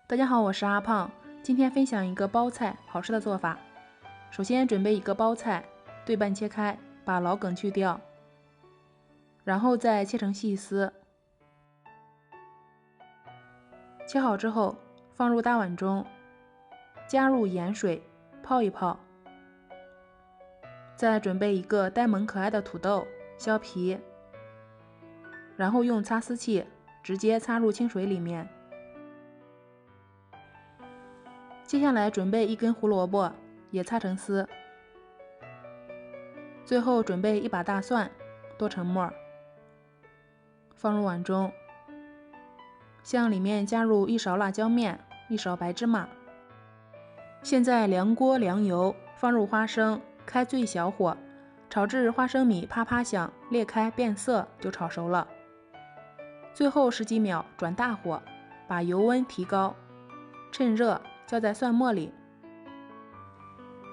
大家好，我是阿胖，今天分享一个包菜好吃的做法。首先准备一个包菜，对半切开，把老梗去掉，然后再切成细丝。切好之后放入大碗中，加入盐水泡一泡。再准备一个呆萌可爱的土豆，削皮，然后用擦丝器直接擦入清水里面。接下来准备一根胡萝卜，也擦成丝。最后准备一把大蒜，剁成末，放入碗中。向里面加入1勺辣椒面，1勺白芝麻。现在凉锅凉油，放入花生，开最小火，炒至花生米啪啪响，裂开变色就炒熟了。最后10几秒转大火，把油温提高，趁热浇在蒜末里，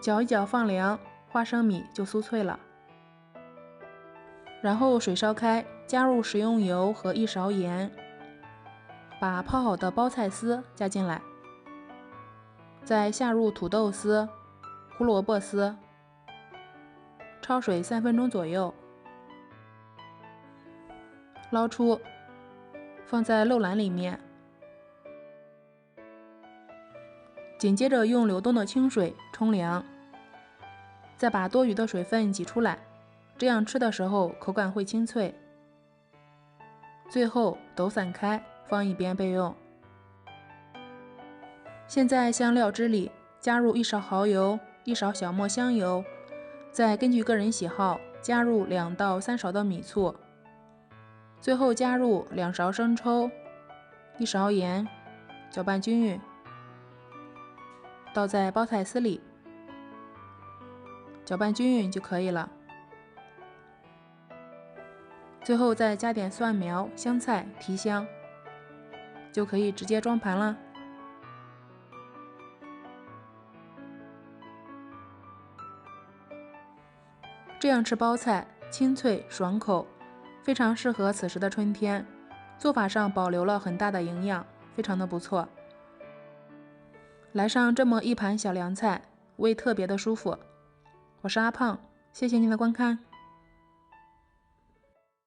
搅一搅放凉，花生米就酥脆了。然后水烧开，加入食用油和1勺盐，把泡好的包菜丝加进来，再下入土豆丝、胡萝卜丝，焯水3分钟左右，捞出，放在漏篮里面。紧接着用流动的清水冲凉，再把多余的水分挤出来，这样吃的时候口感会清脆。最后抖散开，放一边备用。现在香料汁里加入1勺蚝油、1勺小磨香油，再根据个人喜好加入2到3勺的米醋，最后加入2勺生抽、1勺盐，搅拌均匀，倒在包菜丝里，搅拌均匀就可以了。最后再加点蒜苗、香菜提香，就可以直接装盘了。这样吃包菜清脆爽口，非常适合此时的春天。做法上保留了很大的营养，非常的不错。来上这么一盘小凉菜，胃特别的舒服。我是阿胖，谢谢您的观看。